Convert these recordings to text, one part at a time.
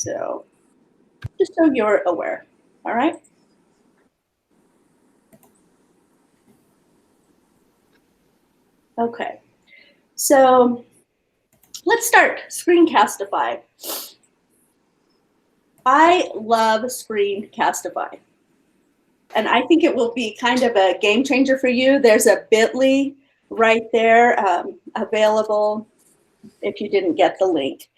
So just so you're aware, all right? Okay, so let's start Screencastify. I love Screencastify, and I think it will be kind of a game changer for you. There's a bit.ly right there available if you didn't get the link.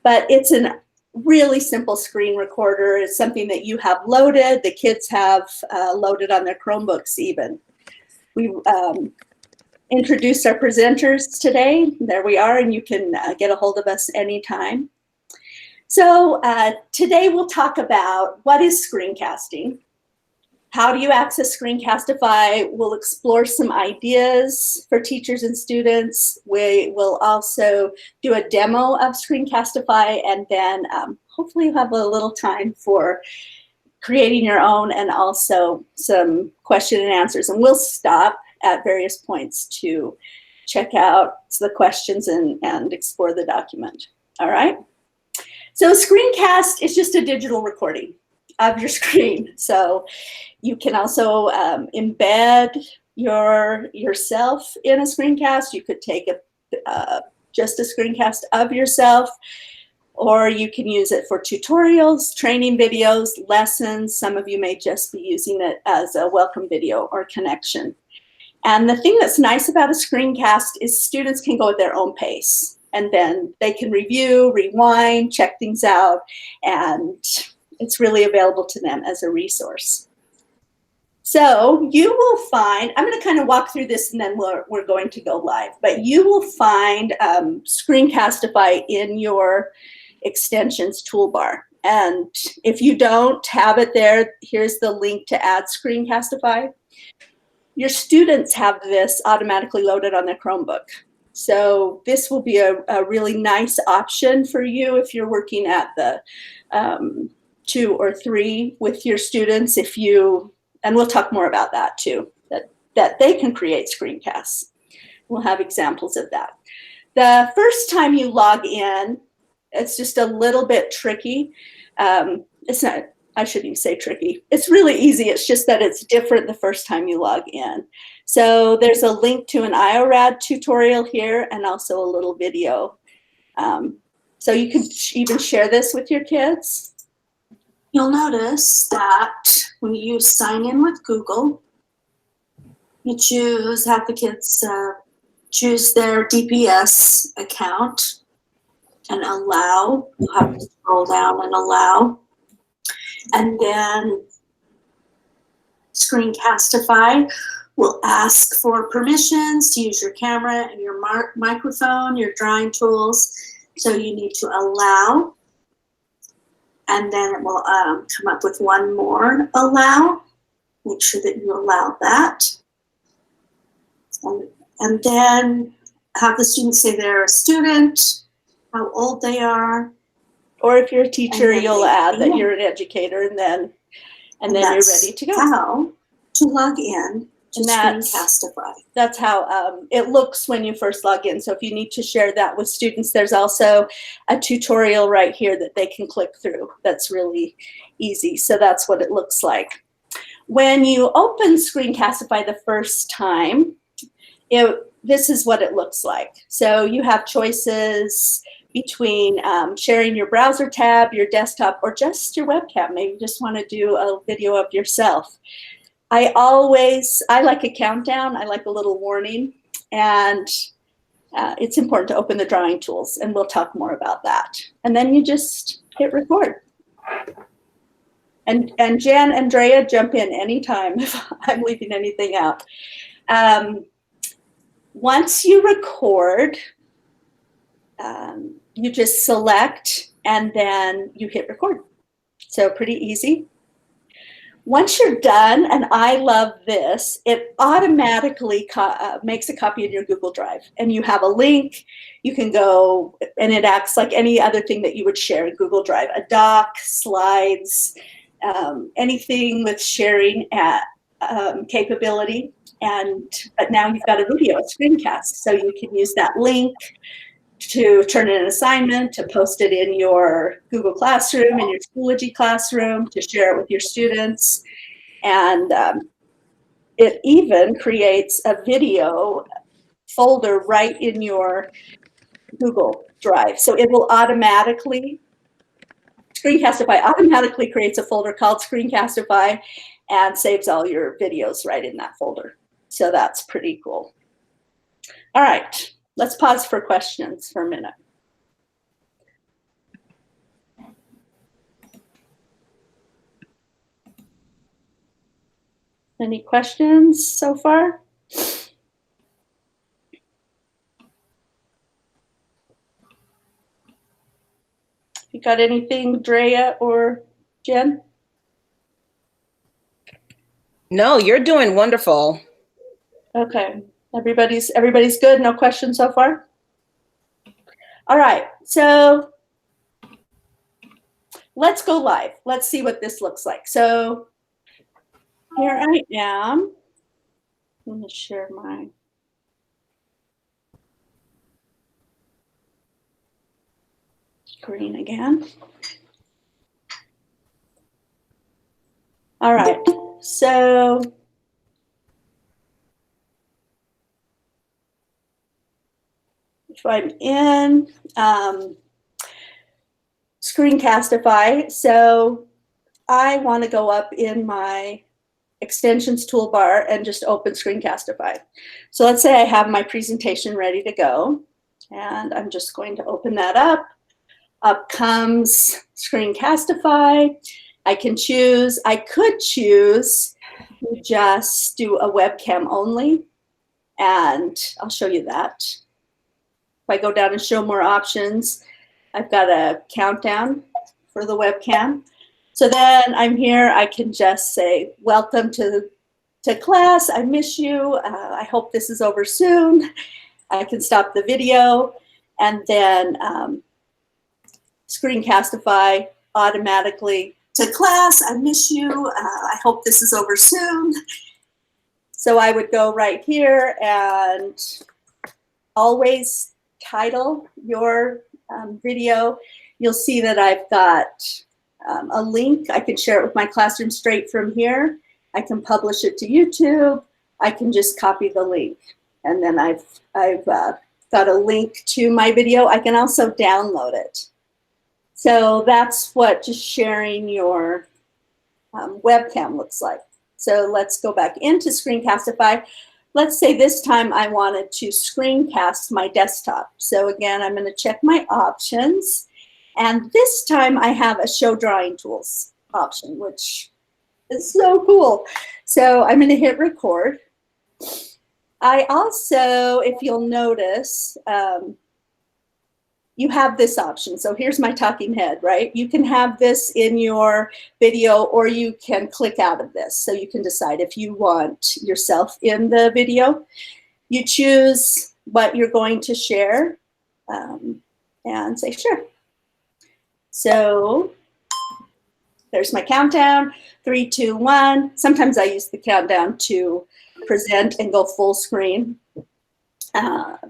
But it's a really simple screen recorder. It's something that you have loaded. The kids have loaded on their Chromebooks even. We introduced our presenters today. There we are, and you can get a hold of us anytime. So today we'll talk about what is screencasting. How do you access Screencastify? We'll explore some ideas for teachers and students. We will also do a demo of Screencastify, and then hopefully you'll have a little time for creating your own and also some question and answers. And we'll stop at various points to check out the questions and explore the document. All right? So a screencast is just a digital recording of your screen. So you can also embed yourself in a screencast. You could take just a screencast of yourself, or you can use it for tutorials, training videos, lessons. Some of you may just be using it as a welcome video or connection. And the thing that's nice about a screencast is students can go at their own pace, and then they can review, rewind, check things out, and it's really available to them as a resource. So you will find, I'm going to kind of walk through this and then we're going to go live, but you will find Screencastify in your extensions toolbar. And if you don't have it there, here's the link to add Screencastify. Your students have this automatically loaded on their Chromebook. So this will be a really nice option for you if you're working at the 2 or 3 with your students, and we'll talk more about that too, that they can create screencasts. We'll have examples of that. The first time you log in, it's just a little bit tricky. It's not, I shouldn't even say tricky. It's really easy. It's just that it's different the first time you log in. So there's a link to an IORAD tutorial here and also a little video. So you can even share this with your kids. You'll notice that when you use sign in with Google, you have the kids choose their DPS account and allow. You'll have to scroll down and allow. And then Screencastify will ask for permissions to use your camera and your microphone, your drawing tools. So you need to allow. And then it will come up with one more allow. Make sure that you allow that. And then have the students say they're a student, how old they are. Or if you're a teacher, you'll add that you're an educator, and then you're ready to go. How to log in to Screencastify. That's how it looks when you first log in. So if you need to share that with students, there's also a tutorial right here that they can click through. That's really easy. So that's what it looks like. When you open Screencastify the first time, this is what it looks like. So you have choices between sharing your browser tab, your desktop, or just your webcam. Maybe you just want to do a video of yourself. I like a countdown. I like a little warning. And it's important to open the drawing tools, and we'll talk more about that. And then you just hit record. And Jan, Andrea, jump in anytime if I'm leaving anything out. Once you record, you just select and then you hit record. So pretty easy. Once you're done, and I love this, it automatically makes a copy in your Google Drive, and you have a link. You can go, and it acts like any other thing that you would share in Google Drive, a doc, slides, anything with sharing capability. But now you've got a video, a screencast, so you can use that link to turn in an assignment, to post it in your Google Classroom, in your Schoology classroom, to share it with your students. And it even creates a video folder right in your Google Drive. So it will automatically, Screencastify automatically creates a folder called Screencastify and saves all your videos right in that folder. So that's pretty cool. All right, let's pause for questions for a minute. Any questions so far? You got anything, Drea or Jen? No, you're doing wonderful. Okay, everybody's good. No questions so far? All right, so let's go live. Let's see what this looks like. So here I am. I'm going to share my screen again. All right, so if I'm in Screencastify, so I want to go up in my extensions toolbar and just open Screencastify. So let's say I have my presentation ready to go, and I'm just going to open that up. Up comes Screencastify. I can choose, I could choose to just do a webcam only, and I'll show you that. If I go down and show more options, I've got a countdown for the webcam. So then I'm here, I can just say, welcome to class, I miss you, I hope this is over soon. I can stop the video, and then Screencastify automatically, to class, I miss you, I hope this is over soon. So I would go right here and always title your video. You'll see that I've got a link. I can share it with my classroom straight from here. I can publish it to YouTube. I can just copy the link. And then I've got a link to my video. I can also download it. So that's what just sharing your webcam looks like. So let's go back into Screencastify. Let's say this time I wanted to screencast my desktop. So again, I'm going to check my options. And this time I have a show drawing tools option, which is so cool. So I'm going to hit record. I also, if you'll notice, you have this option. So here's my talking head, right? You can have this in your video, or you can click out of this. So you can decide if you want yourself in the video. You choose what you're going to share and say sure. So there's my countdown, 3, 2, 1. Sometimes I use the countdown to present and go full screen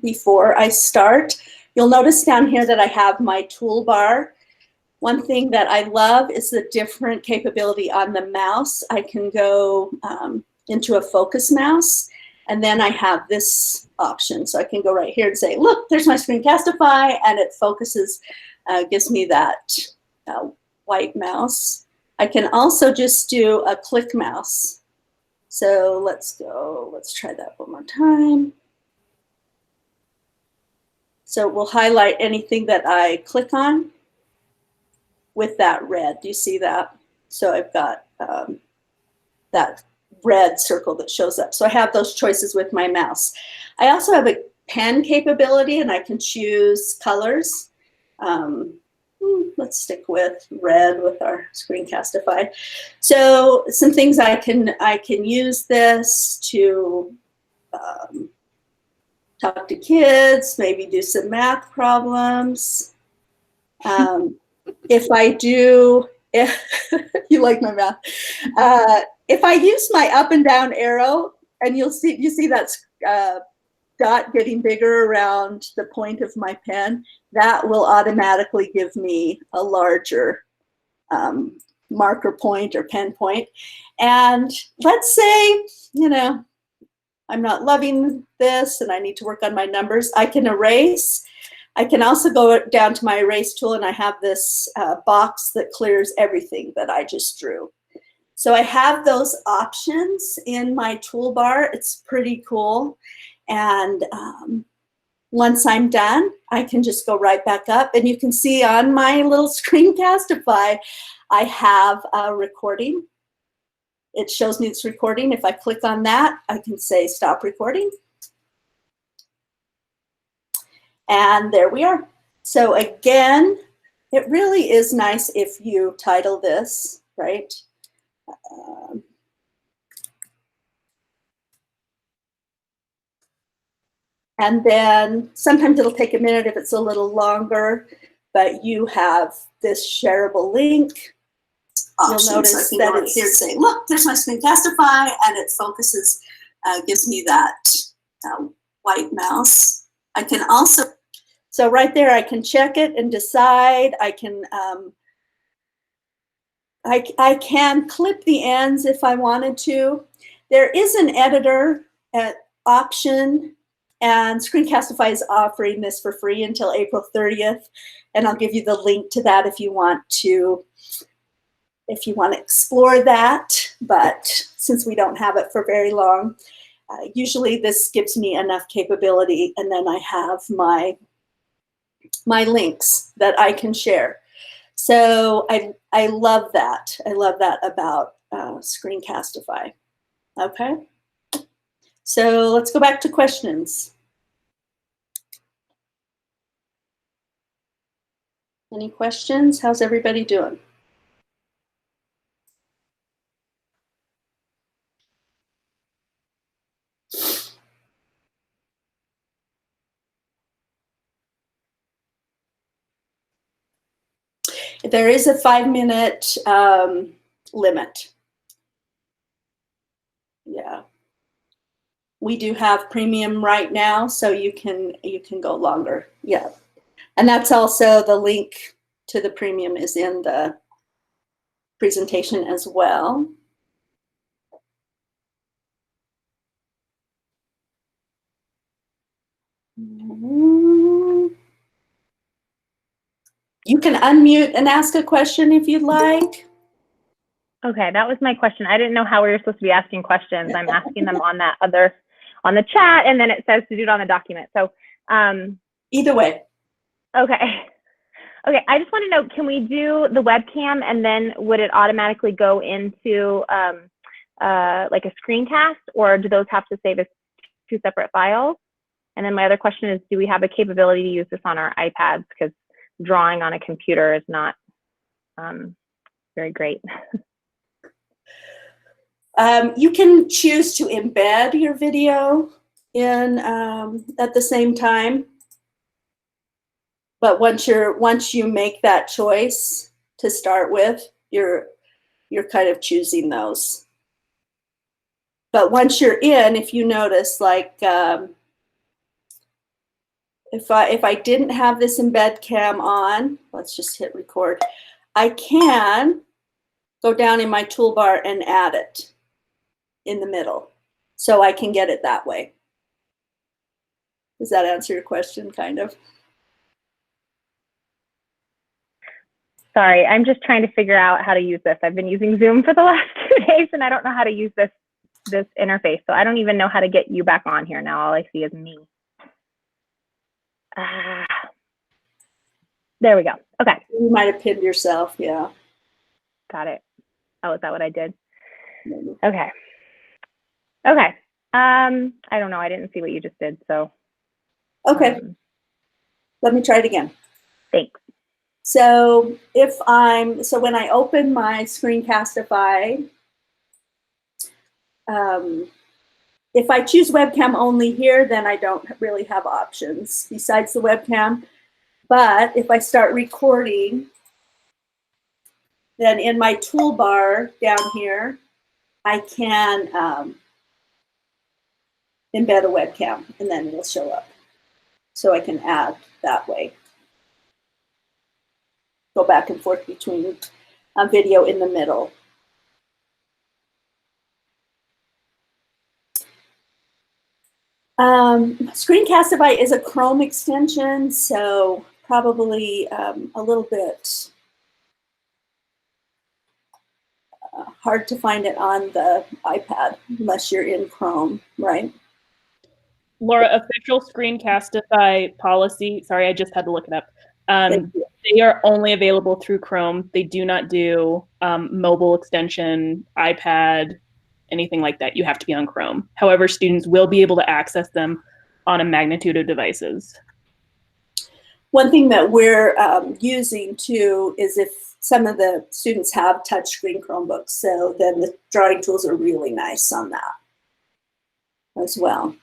before I start. You'll notice down here that I have my toolbar. One thing that I love is the different capability on the mouse. I can go into a focus mouse, and then I have this option. So I can go right here and say, look, there's my Screencastify, and it focuses, gives me that white mouse. I can also just do a click mouse. So let's try that one more time. So we'll highlight anything that I click on with that red. Do you see that? So I've got that red circle that shows up. So I have those choices with my mouse. I also have a pen capability, and I can choose colors. Let's stick with red with our Screencastify. So some things I can use this to talk to kids, maybe do some math problems. If I do, you like my math. If I use my up and down arrow, and you see that's dot getting bigger around the point of my pen, that will automatically give me a larger marker point or pen point. And let's say, you know, I'm not loving this and I need to work on my numbers. I can erase. I can also go down to my erase tool, and I have this box that clears everything that I just drew. So I have those options in my toolbar. It's pretty cool. And once I'm done, I can just go right back up. And you can see on my little Screencastify, I have a recording. It shows me it's recording. If I click on that, I can say stop recording. And there we are. So again, it really is nice if you title this, right? And then sometimes it'll take a minute if it's a little longer, but you have this shareable link. You'll notice that it's here to say, look, there's my Screencastify, and it focuses, gives me that white mouse. I can also, so right there, I can check it and decide. I can, I can clip the ends if I wanted to. There is an editor option, and Screencastify is offering this for free until April 30th. And I'll give you the link to that if you want to explore that. But since we don't have it for very long, usually this gives me enough capability, and then I have my links that I can share. So I love that. I love that about Screencastify. Okay. So let's go back to questions. Any questions? How's everybody doing? There is a 5-minute limit. Yeah. We do have premium right now, so you can go longer. Yeah. And that's also the link to the premium is in the presentation as well. You can unmute and ask a question if you'd like. Okay, that was my question. I didn't know how we were supposed to be asking questions. I'm asking them on that other, on the chat, and then it says to do it on the document. So either way. Okay. Okay, I just want to know, can we do the webcam, and then would it automatically go into like a screencast, or do those have to save as 2 separate files? And then my other question is, do we have a capability to use this on our iPads? Because drawing on a computer is not very great. You can choose to embed your video in at the same time. But once you make that choice to start with, you're kind of choosing those. But once you're in, if you notice, like if I didn't have this embed cam on, let's just hit record. I can go down in my toolbar and add it in the middle, so I can get it that way. Does that answer your question, kind of? Sorry, I'm just trying to figure out how to use this. I've been using Zoom for the last 2 days, and I don't know how to use this interface. So I don't even know how to get you back on here now. All I see is me. There we go. Okay. You might have pinned yourself. Yeah. Got it. Oh, is that what I did? Maybe. Okay. Okay. I don't know. I didn't see what you just did. So. Okay. Let me try it again. Thanks. So when I open my Screencastify, if I choose webcam only here, then I don't really have options besides the webcam. But if I start recording, then in my toolbar down here, I can embed a webcam, and then it'll show up. So I can add that way. Go back and forth between a video in the middle. Screencastify is a Chrome extension, so probably a little bit hard to find it on the iPad unless you're in Chrome, right? Laura, official Screencastify policy, sorry, I just had to look it up. Thank you. They are only available through Chrome. They do not do mobile extension, iPad, anything like that. You have to be on Chrome. However, students will be able to access them on a magnitude of devices. One thing that we're using too is if some of the students have touchscreen Chromebooks, so then the drawing tools are really nice on that as well.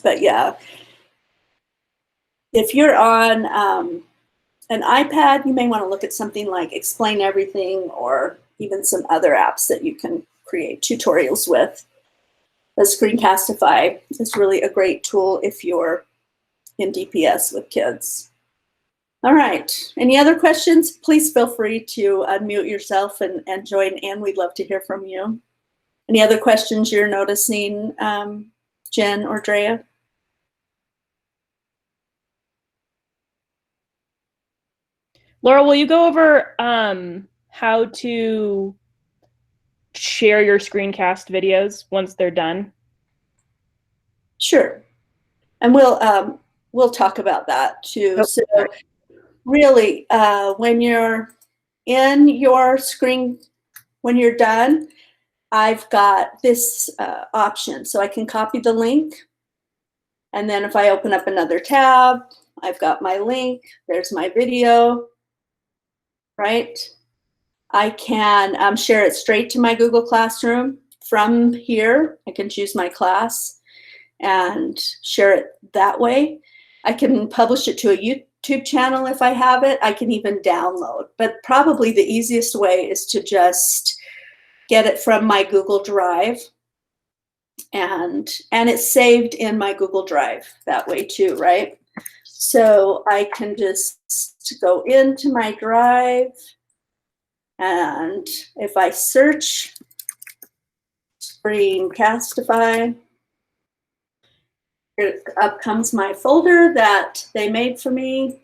But yeah, if you're on an iPad, you may want to look at something like Explain Everything or even some other apps that you can create tutorials with. The Screencastify is really a great tool if you're in DPS with kids. All right, any other questions? Please feel free to unmute yourself and join in. We'd love to hear from you. Any other questions you're noticing, Jen or Drea? Laura, will you go over how to share your screencast videos once they're done? Sure, and we'll talk about that too. Oh, so really, when you're in your screen, when you're done, I've got this option. So I can copy the link, and then if I open up another tab, I've got my link, there's my video, right? I can share it straight to my Google Classroom. From here, I can choose my class and share it that way. I can publish it to a YouTube channel if I have it. I can even download, but probably the easiest way is to just get it from my Google Drive, and it's saved in my Google Drive that way too, right? So I can just go into my Drive, and if I search Screencastify, up comes my folder that they made for me,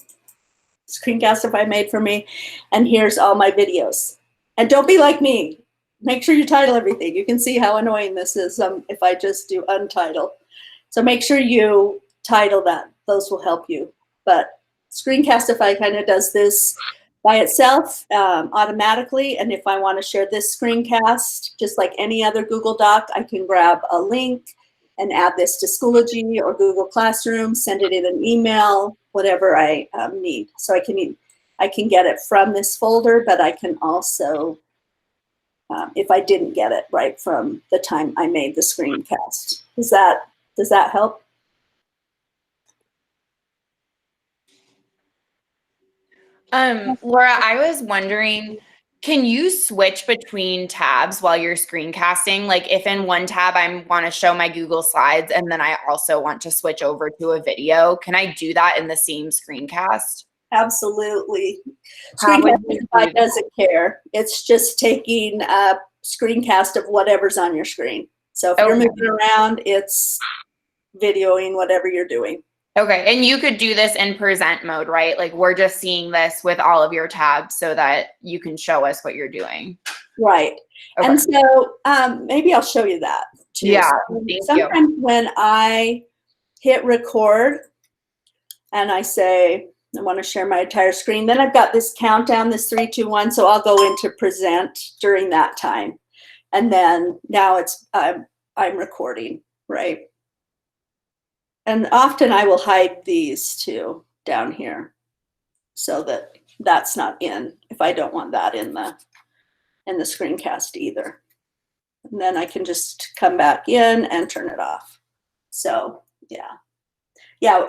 Screencastify made for me, and here's all my videos. And don't be like me. Make sure you title everything. You can see how annoying this is if I just do untitle. So make sure you title that. Those will help you. But Screencastify kind of does this by itself automatically. And if I want to share this screencast, just like any other Google Doc, I can grab a link and add this to Schoology or Google Classroom, send it in an email, whatever I need. So I can get it from this folder, but I can also, if I didn't get it right from the time I made the screencast. Does that help? Laura, I was wondering, can you switch between tabs while you're screencasting? Like if in one tab I want to show my Google Slides and then I also want to switch over to a video, can I do that in the same screencast? Absolutely. Screencastify doesn't care. It's just taking a screencast of whatever's on your screen. So if you're moving around, it's videoing whatever you're doing. Okay, and you could do this in present mode, right? Like we're just seeing this with all of your tabs so that you can show us what you're doing. Right. Okay. And so maybe I'll show you that too. Yeah, sometimes when I hit record and I say, I want to share my entire screen, then I've got this countdown, this 3, 2, 1. So I'll go into present during that time. And then now it's, I'm recording, right? And often I will hide these two down here so that that's not in, if I don't want that in the screencast either. And then I can just come back in and turn it off. So yeah. Yeah,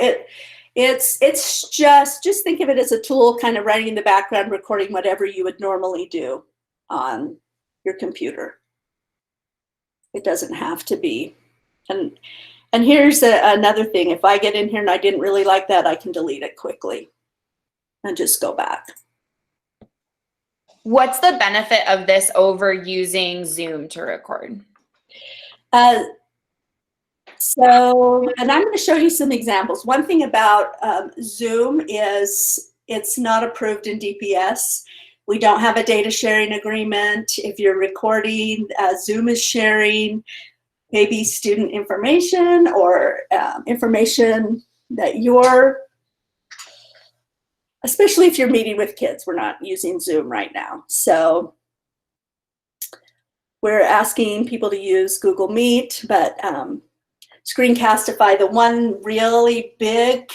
it's just think of it as a tool kind of running in the background, recording whatever you would normally do on your computer. It doesn't have to be. And here's another thing. If I get in here and I didn't really like that, I can delete it quickly and just go back. What's the benefit of this over using Zoom to record? So, and I'm going to show you some examples. One thing about Zoom is it's not approved in DPS. We don't have a data sharing agreement. If you're recording, Zoom is sharing maybe student information or information that you're, especially if you're meeting with kids. We're not using Zoom right now. So we're asking people to use Google Meet, but Screencastify, the one really big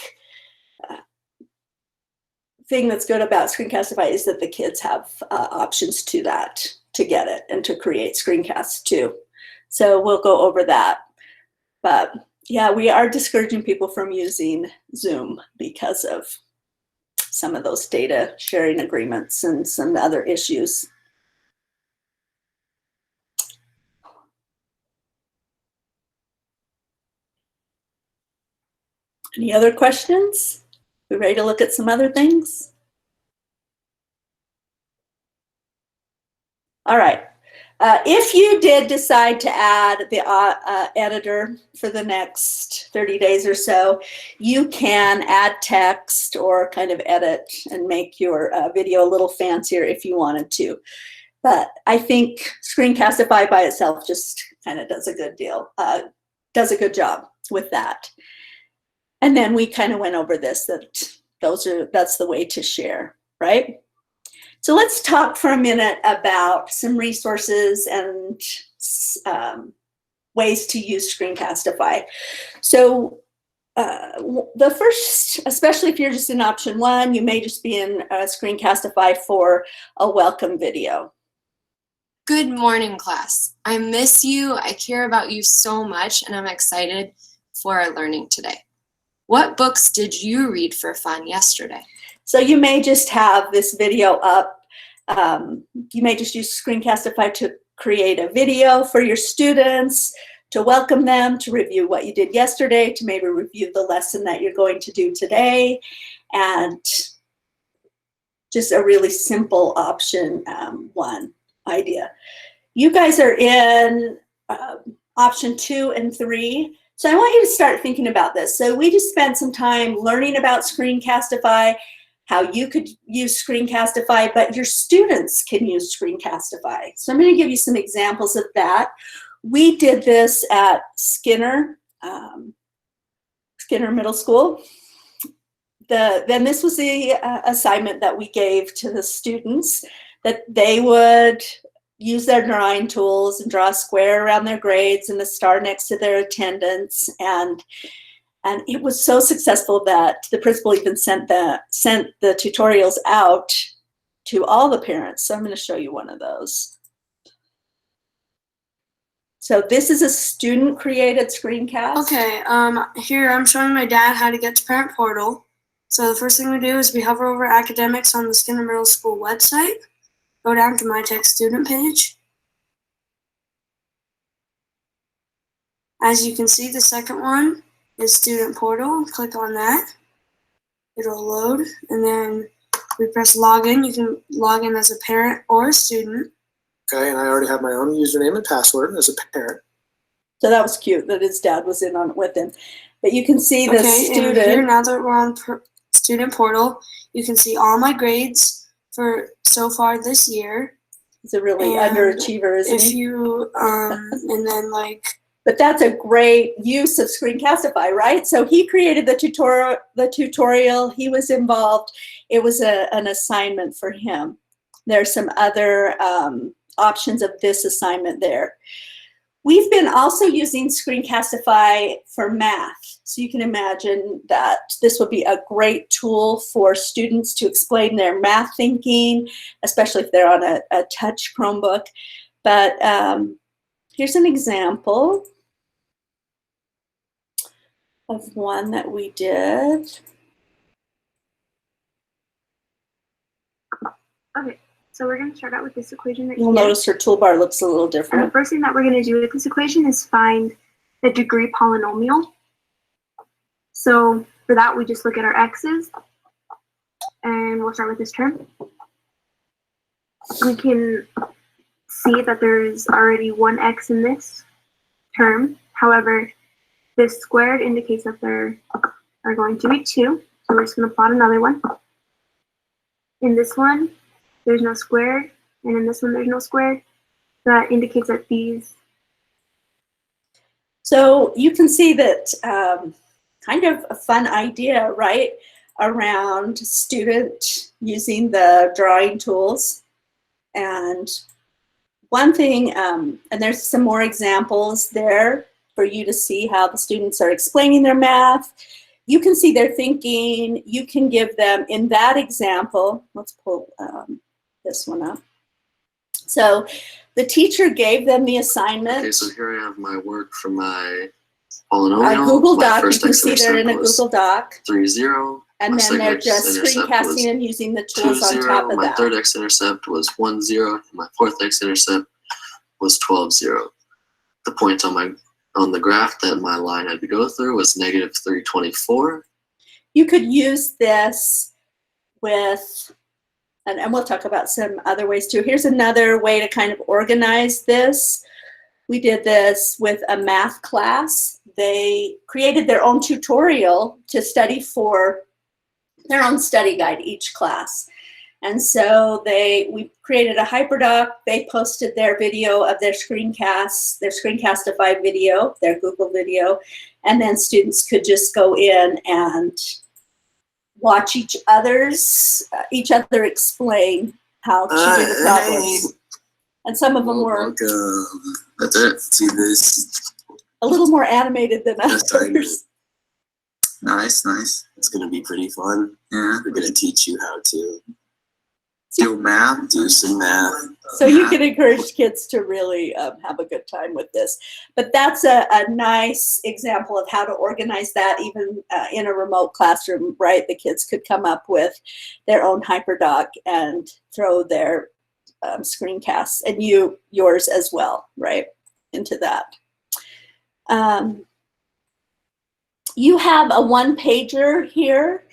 thing that's good about Screencastify is that the kids have options to that, to get it and to create screencasts too. So we'll go over that. But yeah, we are discouraging people from using Zoom because of some of those data sharing agreements and some other issues. Any other questions? We ready to look at some other things? All right. If you did decide to add the editor for the next 30 days or so, you can add text or kind of edit and make your video a little fancier if you wanted to. But I think Screencastify by itself just kind of does a good deal, does a good job with that. And then we kind of went over this, that's the way to share, right? So let's talk for a minute about some resources and ways to use Screencastify. So the first, especially if you're just in option 1, you may just be in Screencastify for a welcome video. Good morning, class. I miss you. I care about you so much, and I'm excited for our learning today. What books did you read for fun yesterday? So you may just have this video up. You may just use Screencastify to create a video for your students, to welcome them, to review what you did yesterday, to maybe review the lesson that you're going to do today, and just a really simple option 1 idea. You guys are in option 2 and 3. So I want you to start thinking about this. So we just spent some time learning about Screencastify, how you could use Screencastify, but your students can use Screencastify. So I'm going to give you some examples of that. We did this at Skinner Middle School. Then this was the assignment that we gave to the students, that they would use their drawing tools and draw a square around their grades and a star next to their attendance. And it was so successful that the principal even sent the tutorials out to all the parents. So I'm going to show you one of those. So this is a student-created screencast. Okay, here I'm showing my dad how to get to Parent Portal. So the first thing we do is we hover over academics on the Skinner Middle School website. Go down to my tech student page. As you can see, the second one is Student Portal. Click on that. It'll load, and then we press login. You can log in as a parent or a student. Okay, and I already have my own username and password as a parent. So that was cute that his dad was in on it with him. But you can see the Okay, student. and here, now that we're on Student Portal, you can see all my grades for so far this year. He's a really And underachiever, isn't if he? you, and then like, But that's a great use of Screencastify, right? So he created the tutorial, he was involved. It was an assignment for him. There's some other options of this assignment there. We've been also using Screencastify for math. So you can imagine that this would be a great tool for students to explain their math thinking, especially if they're on a touch Chromebook. But here's an example of one that we did. okay, So we're going to start out with this equation right You'll here. notice her toolbar looks a little And the different. first thing that we're going to do with this equation is find the degree polynomial. So for that, we just look at our x's, and we'll start with this term. We can see that there's already one x in this term. However, this squared indicates that there are going to be two. So we're just going to plot another one. In this one, there's no squared, and in this one, there's no squared. That indicates that these. So you can see that kind of a fun idea, right, around student using the drawing tools. And one thing, and there's some more examples there for you to see how the students are explaining their math. You can see their thinking. You can give them, in that example, let's pull this one up. So the teacher gave them the assignment. Okay, so here I have my work for my polynomial. A Google My Doc, you first can see they're in a Google Doc. 3, 0. And My then second they're just x-intercept screencasting was and using the 2, tools on 0. top of My that. third x-intercept was 1, 0. And my fourth x-intercept was 12, 0. The point on the graph that my line had to go through was negative 324. You could use this with, and we'll talk about some other ways too. Here's another way to kind of organize this. We did this with a math class. They created their own tutorial to study for their own study guide, each class. And so we created a hyperdoc. They posted their video of their screencast, their Screencastify video, their Google video, and then students could just go in and watch each other explain how to do the problems. And some of them were That's it. See this? a little more animated than others. Nice, nice. It's going to be pretty fun. Yeah. We're going to teach you how to do math, do some math. So you can encourage kids to really have a good time with this. But that's a nice example of how to organize that even in a remote classroom, right? The kids could come up with their own hyperdoc and throw their screencasts and yours as well, right, into that. You have a one-pager here,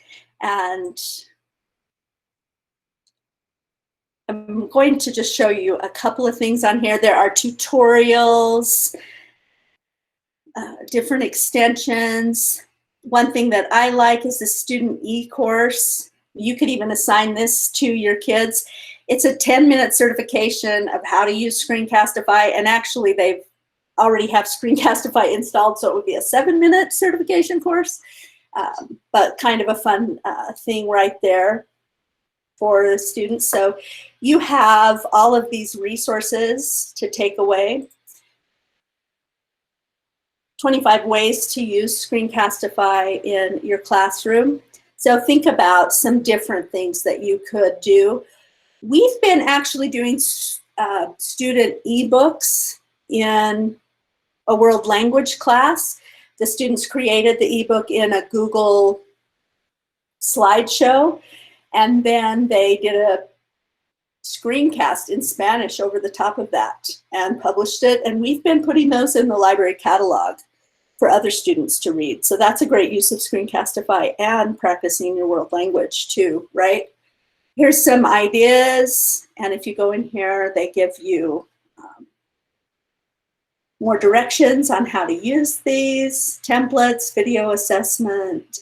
and I'm going to just show you a couple of things on here. There are tutorials, different extensions. One thing that I like is the student e-course. You could even assign this to your kids. It's a 10-minute certification of how to use Screencastify, and actually they already have Screencastify installed, so it would be a 7-minute certification course, but kind of a fun thing right there for the students. So you have all of these resources to take away. 25 ways to use Screencastify in your classroom. So think about some different things that you could do. We've been actually doing student ebooks in a world language class. The students created the ebook in a Google slideshow, and then they did a screencast in Spanish over the top of that and published it. And we've been putting those in the library catalog for other students to read. So that's a great use of Screencastify and practicing your world language too, right? Here's some ideas. And if you go in here, they give you more directions on how to use these, templates, video assessment,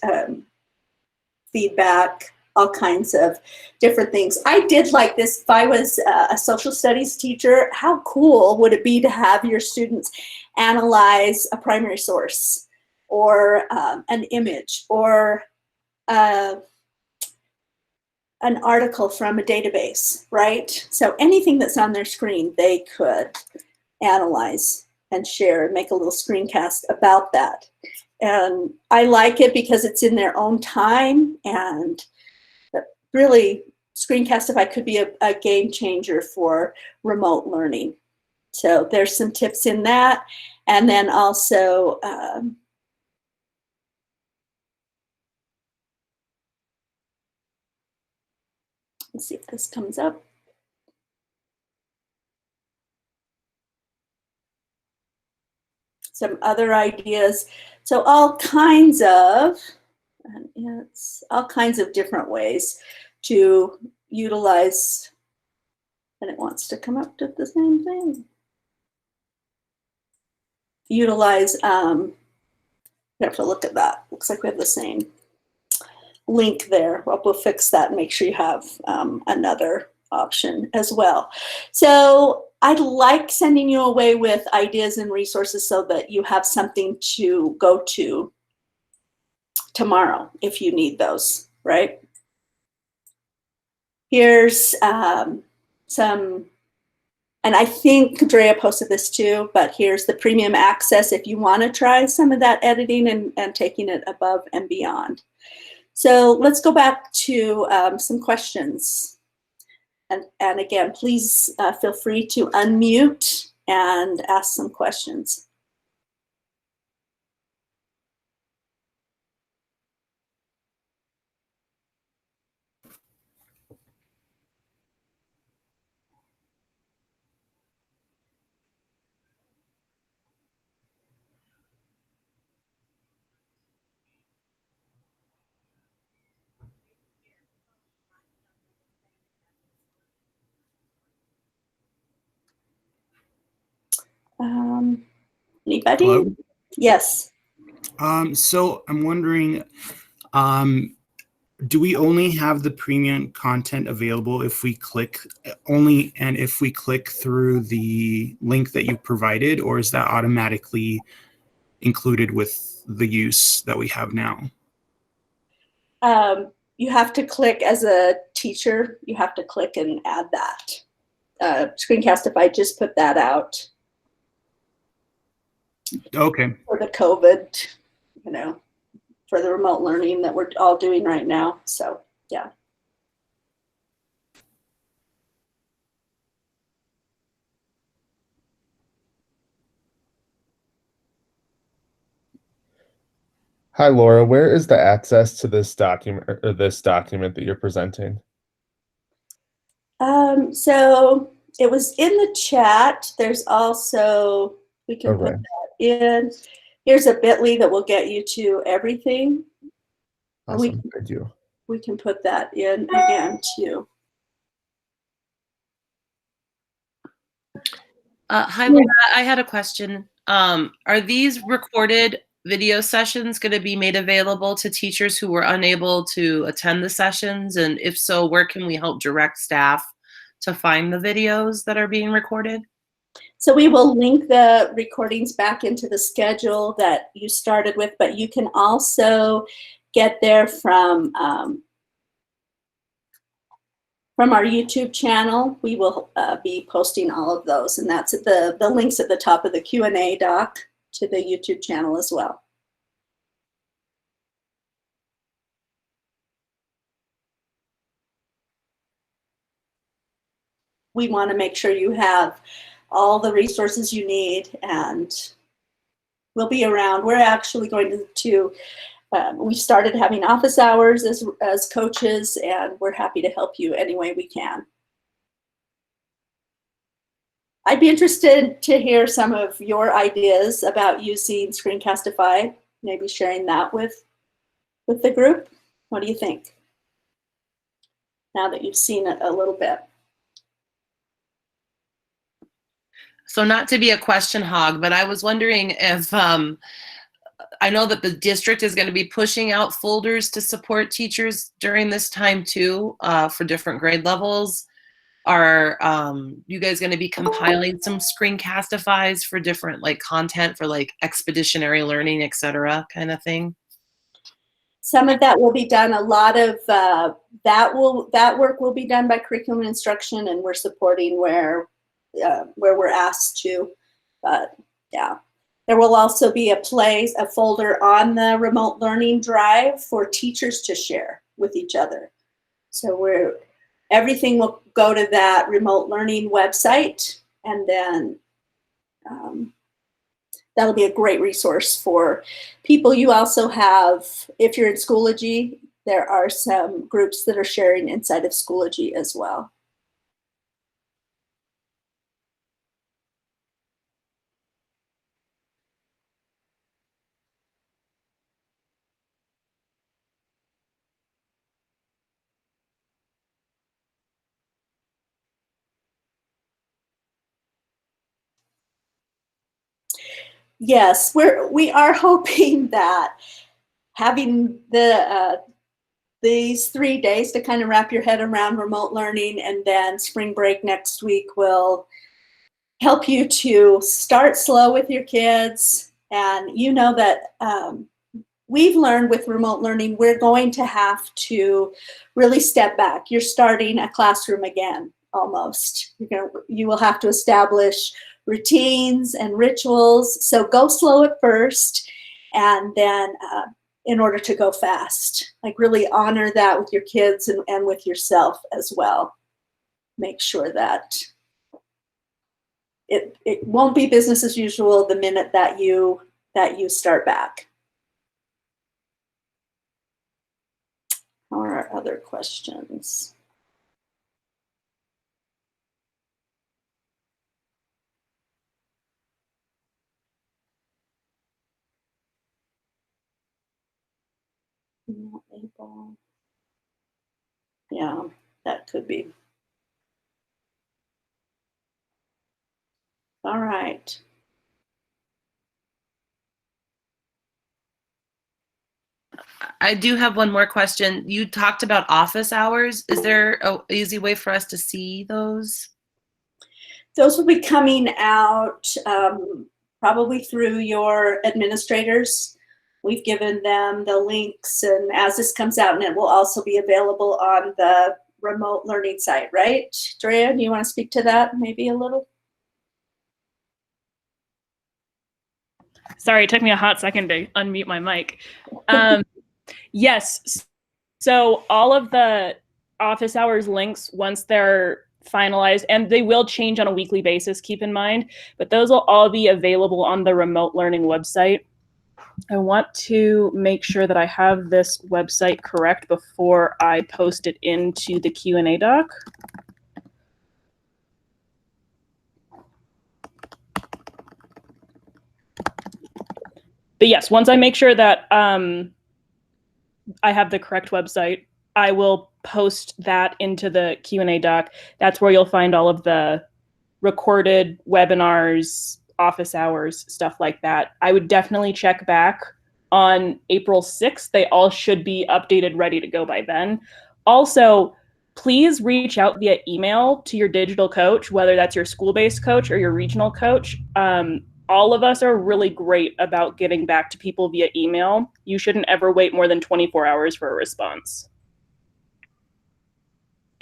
feedback, all kinds of different things. I did like this. If I was a social studies teacher, how cool would it be to have your students analyze a primary source or an image or an article from a database, right? So anything that's on their screen, they could analyze and share and make a little screencast about that. And I like it because it's in their own time, and really Screencastify could be a game changer for remote learning. So there's some tips in that. And then also, let's see if this comes up. some other ideas. So all kinds of different ways to utilize, and it wants to come up with the same thing. Utilize, we have to look at that. Looks like we have the same link there. Well, we'll fix that and make sure you have another option as well. So I'd like sending you away with ideas and resources so that you have something to go to tomorrow if you need those, right? Here's some, and I think Drea posted this too, but here's the premium access if you want to try some of that editing and taking it above and beyond. So let's go back to some questions. And again, please feel free to unmute and ask some questions. Anybody? Hello? Yes. So I'm wondering, do we only have the premium content available if we click only, and if we click through the link that you provided, or is that automatically included with the use that we have now? You have to click as a teacher, you have to click and add that. Screencastify just put that out. Okay. For the COVID, you know, for the remote learning that we're all doing right now. So, yeah. Hi, Laura. Where is the access to this document that you're presenting? So it was in the chat. There's also, we can put that in. Here's a bit.ly that will get you to everything. Awesome. Thank you. We can put that in again too. Hi, Laura. I had a question. Are these recorded video sessions going to be made available to teachers who were unable to attend the sessions? And if so, where can we help direct staff to find the videos that are being recorded? So we will link the recordings back into the schedule that you started with, but you can also get there from our YouTube channel. We will be posting all of those, and that's at the links at the top of the Q&A doc to the YouTube channel as well. We want to make sure you have all the resources you need, and we'll be around. We're actually going to we started having office hours as coaches, and we're happy to help you any way we can. I'd be interested to hear some of your ideas about using Screencastify, maybe sharing that with the group. What do you think? Now that you've seen it a little bit. So not to be a question hog, but I was wondering if, I know that the district is going to be pushing out folders to support teachers during this time too, for different grade levels. Are you guys going to be compiling some Screencastifys for different like content for like expeditionary learning, etc. kind of thing? Some of that will be done. A lot of that work will be done by curriculum instruction, and we're supporting where we're asked to. But yeah, there will also be a folder on the remote learning drive for teachers to share with each other. So everything will go to that remote learning website, and then that'll be a great resource for people. You also have, if you're in Schoology, there are some groups that are sharing inside of Schoology as well. yes, we are hoping that having these 3 days to kind of wrap your head around remote learning, and then spring break next week will help you to start slow with your kids. And you know that we've learned with remote learning, we're going to have to really step back. You're starting a classroom again, almost. You will have to establish routines and rituals. So go slow at first, and then in order to go fast, like really honor that with your kids and with yourself as well. Make sure that it won't be business as usual the minute that you start back. Or are other questions? Not able. Yeah, that could be. All right. I do have one more question. You talked about office hours. Is there an easy way for us to see those? Those will be coming out probably through your administrators. We've given them the links, and as this comes out, and it will also be available on the remote learning site, right? Drea, do you want to speak to that maybe a little? Sorry, it took me a hot second to unmute my mic. Yes, so all of the office hours links, once they're finalized, and they will change on a weekly basis, keep in mind, but those will all be available on the remote learning website. I want to make sure that I have this website correct before I post it into the Q&A doc. But yes, once I make sure that I have the correct website, I will post that into the Q&A doc. That's where you'll find all of the recorded webinars, office hours, stuff like that. I would definitely check back on April 6th. They all should be updated, ready to go by then. Also, please reach out via email to your digital coach, whether that's your school-based coach or your regional coach. All of us are really great about getting back to people via email. You shouldn't ever wait more than 24 hours for a response.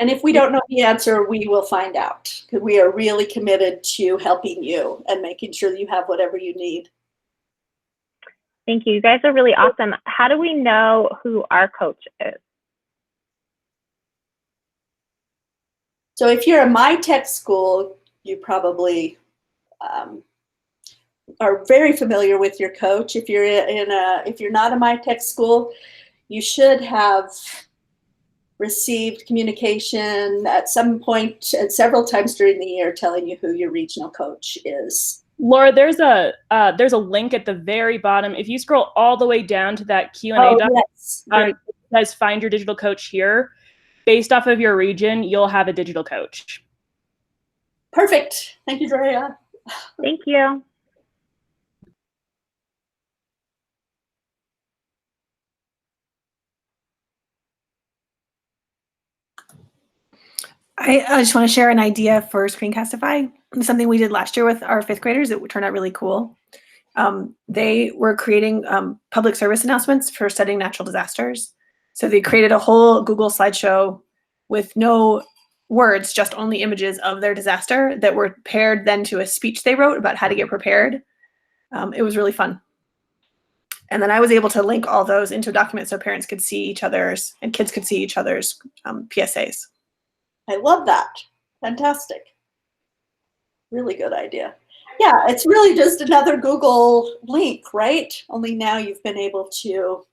And if we don't know the answer, we will find out, because we are really committed to helping you and making sure that you have whatever you need. Thank you. You guys are really awesome. How do we know who our coach is? So if you're a MyTech school, you probably are very familiar with your coach. If you're if you're not a MyTech school, you should have received communication at some point and several times during the year telling you who your regional coach is. Laura, there's a link at the very bottom. If you scroll all the way down to that Q&A doc, yes. It says find your digital coach here. Based off of your region, you'll have a digital coach. Perfect. Thank you, Drea. Thank you. I just want to share an idea for Screencastify. Something we did last year with our fifth graders that turned out really cool. They were creating public service announcements for studying natural disasters. So they created a whole Google slideshow with no words, just only images of their disaster that were paired then to a speech they wrote about how to get prepared. It was really fun. And then I was able to link all those into a document so parents could see each other's and kids could see each other's PSAs. I love that. Fantastic. Really good idea. Yeah, it's really just another Google link, right? Only now you've been able to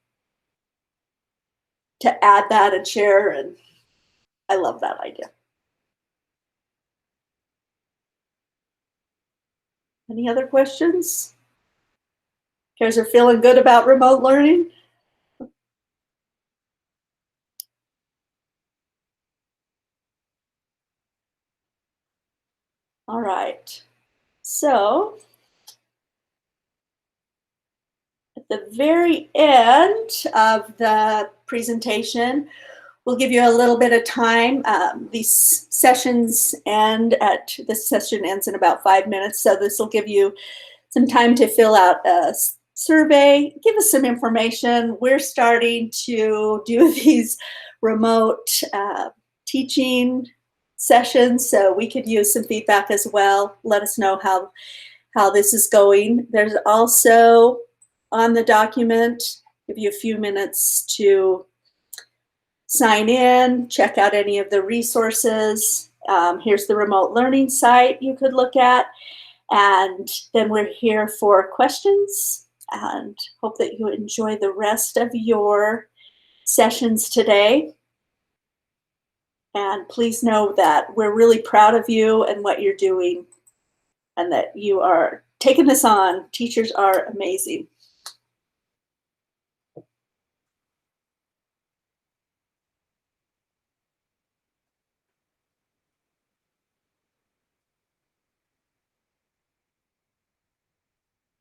add that and share, and I love that idea. Any other questions? You guys are feeling good about remote learning? All right. So At the very end of the presentation, we'll give you a little bit of time. These sessions this session ends in about 5 minutes, so this will give you some time to fill out a survey, give us some information. We're starting to do these remote teaching sessions, so we could use some feedback as well. Let us know how this is going. There's also on the document, give you a few minutes to sign in, check out any of the resources. Here's the remote learning site you could look at. And then we're here for questions, and hope that you enjoy the rest of your sessions today. And please know that we're really proud of you and what you're doing, and that you are taking this on. Teachers are amazing.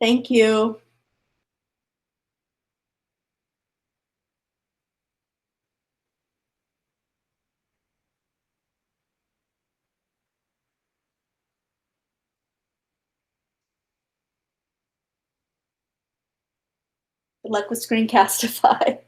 Thank you. Good luck with Screencastify.